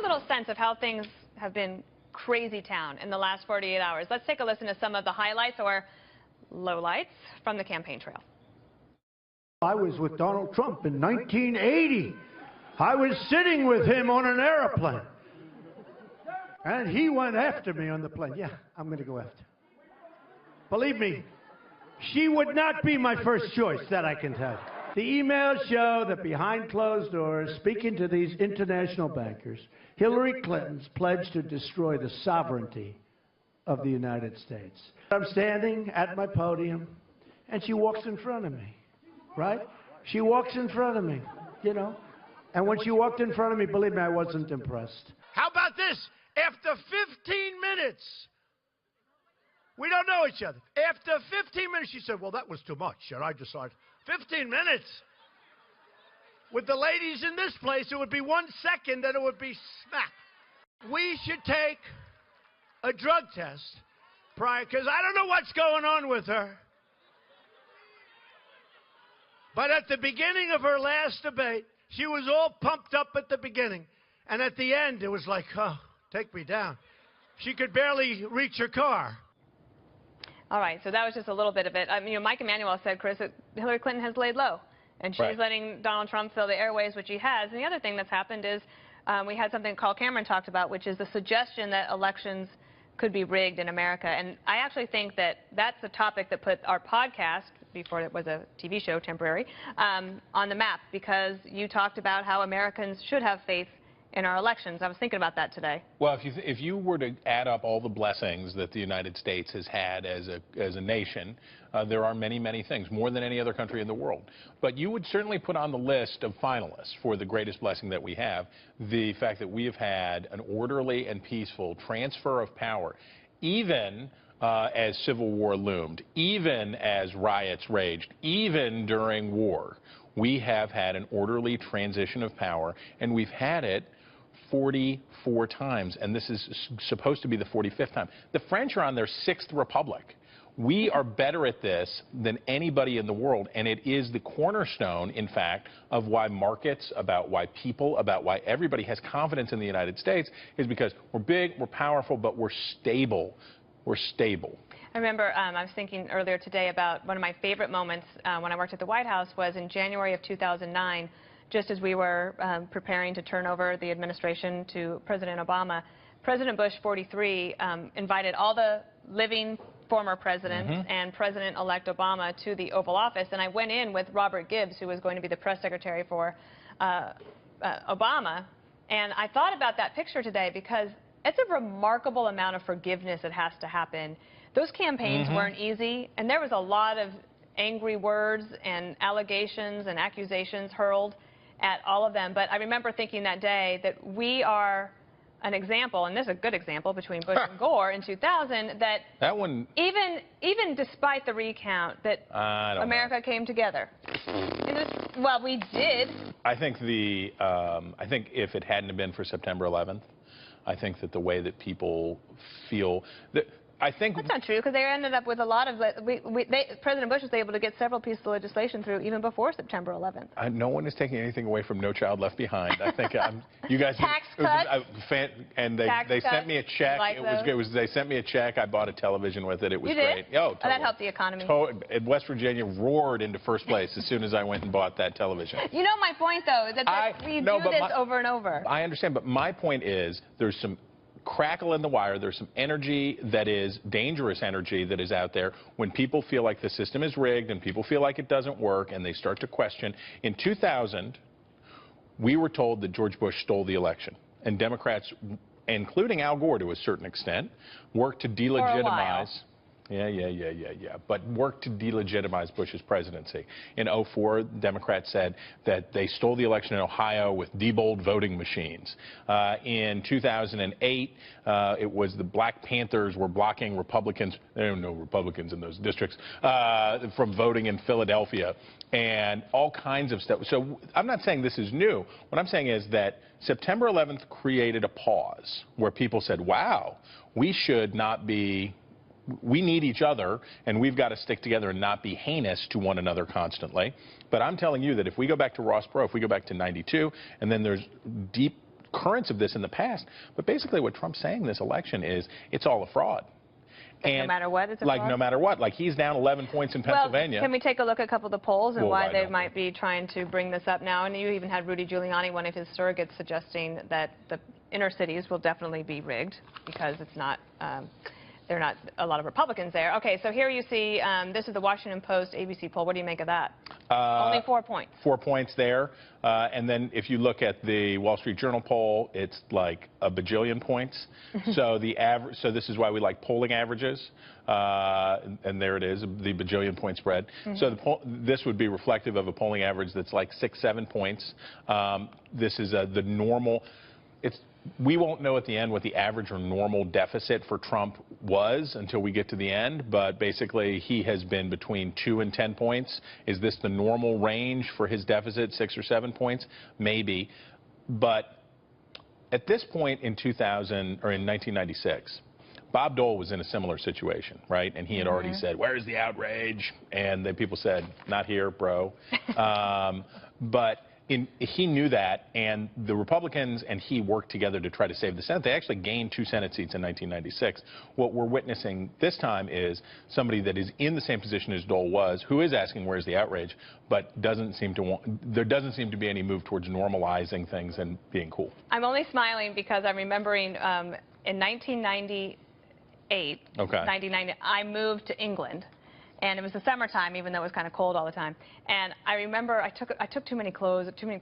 little sense of how things have been crazy town in the last 48 hours. Let's take a listen to some of the highlights or lowlights from the campaign trail. I was with Donald Trump in 1980. I was sitting with him on an airplane. And he went after me on the plane. Yeah, I'm going to go after. Believe me, she would not be my first choice, that I can tell you. The emails show that behind closed doors, speaking to these international bankers, Hillary Clinton's pledged to destroy the sovereignty of the United States. I'm standing at my podium, and she walks in front of me, right? She walks in front of me, you know. And when she walked in front of me, believe me, I wasn't impressed. How about this? After 15 minutes, we don't know each other. After 15 minutes, she said, well, that was too much. And I decided, 15 minutes? With the ladies in this place, it would be 1 second and it would be smack. We should take a drug test prior, because I don't know what's going on with her. But at the beginning of her last debate, she was all pumped up at the beginning. And at the end, it was like, oh, take me down. She could barely reach her car. All right, so that was just a little bit of it. You know, Mike Emanuel said, Chris, that Hillary Clinton has laid low, and she's letting Donald Trump fill the airways, which he has. And the other thing that's happened is we had something Carl Cameron talked about, which is the suggestion that elections could be rigged in America. And I actually think that that's a topic that put our podcast, before it was a TV show, temporary, on the map, because you talked about how Americans should have faith in our elections. I was thinking about that today. Well, if you were to add up all the blessings that the United States has had as a nation, there are many, many things, more than any other country in the world. But you would certainly put on the list of finalists for the greatest blessing that we have the fact that we have had an orderly and peaceful transfer of power, even as civil war loomed, even as riots raged, even during war. We have had an orderly transition of power, and we've had it 44 times, and this is supposed to be the 45th time. The French are on their 6th republic. We are better at this than anybody in the world, and it is the cornerstone, in fact, of why markets, about why people, about why everybody has confidence in the United States, is because we're big, we're powerful, but we're stable. We're stable. I remember I was thinking earlier today about one of my favorite moments when I worked at the White House was in January of 2009, just as we were preparing to turn over the administration to President Obama. President Bush 43 invited all the living former presidents and President-elect Obama to the Oval Office, and I went in with Robert Gibbs, who was going to be the press secretary for Obama, and I thought about that picture today because it's a remarkable amount of forgiveness that has to happen. Those campaigns weren't easy, and there was a lot of angry words and allegations and accusations hurled at all of them. But I remember thinking that day that we are an example, and this is a good example between Bush and Gore in 2000, that one, even despite the recount, that America came together. Well, we did. I think I think if it hadn't been for September 11th, I think that the way that people feel that. I think that's not true, because they ended up with a lot of President Bush was able to get several pieces of legislation through even before September 11th. No one is taking anything away from No Child Left Behind. I think you guys tax cuts, and they sent me a check. Like it was they sent me a check. I bought a television with it. It was great. Oh, totally. That helped the economy. West Virginia roared into first place as soon as I went and bought that television. You know my point, though, is that we do this over and over. I understand, but my point is there's some crackle in the wire. There's some energy that is dangerous energy that is out there when people feel like the system is rigged and people feel like it doesn't work and they start to question. In 2000, we were told that George Bush stole the election, and Democrats, including Al Gore to a certain extent, worked to delegitimize. But worked to delegitimize Bush's presidency. In 2004, Democrats said that they stole the election in Ohio with Diebold voting machines. In 2008, it was the Black Panthers were blocking Republicans, there are no Republicans in those districts, from voting in Philadelphia, and all kinds of stuff. So I'm not saying this is new. What I'm saying is that September 11th created a pause where people said, wow, we should not be... We need each other, and we've got to stick together and not be heinous to one another constantly. But I'm telling you that if we go back to Ross Perot, if we go back to '92, and then there's deep occurrence of this in the past. But basically what Trump's saying this election is it's all a fraud. And no matter what, it's a like fraud? No matter what. Like he's down 11 points in Pennsylvania. Well, can we take a look at a couple of the polls and Well, why they might be trying to bring this up now? And you even had Rudy Giuliani, one of his surrogates, suggesting that the inner cities will definitely be rigged because it's not, there are not a lot of Republicans there. Okay, so here you see, this is the Washington Post ABC poll. What do you make of that? Only 4 points. 4 points there. And then if you look at the Wall Street Journal poll, it's like a bajillion points. So the average, so this is why we like polling averages. And there it is, the bajillion point spread. So this would be reflective of a polling average that's like 6, 7 points. This is the normal. We won't know at the end what the average or normal deficit for Trump was until we get to the end, but basically he has been between 2 and 10 points. Is this the normal range for his deficit, 6 or 7 points? Maybe. But at this point in 1996, Bob Dole was in a similar situation, right? And he had already said, "Where's the outrage?" And then people said, "Not here, bro." But he knew that, and the Republicans and he worked together to try to save the Senate. They actually gained 2 Senate seats in 1996. What we're witnessing this time is somebody that is in the same position as Dole was, who is asking where's the outrage, but doesn't seem to there doesn't seem to be any move towards normalizing things and being cool. I'm only smiling because I'm remembering in 1998, 1990, I moved to England. And it was the summertime, even though it was kind of cold all the time. And I remember I took too many clothes, too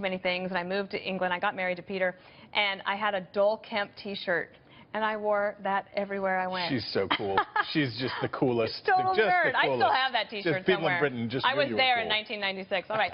many things, and I moved to England. I got married to Peter, and I had a Dole Kemp T-shirt, and I wore that everywhere I went. She's so cool. She's just the coolest. Total just nerd. the I coolest. still have that T-shirt People somewhere. in Britain just I was knew you were there cool. in 1996. All right.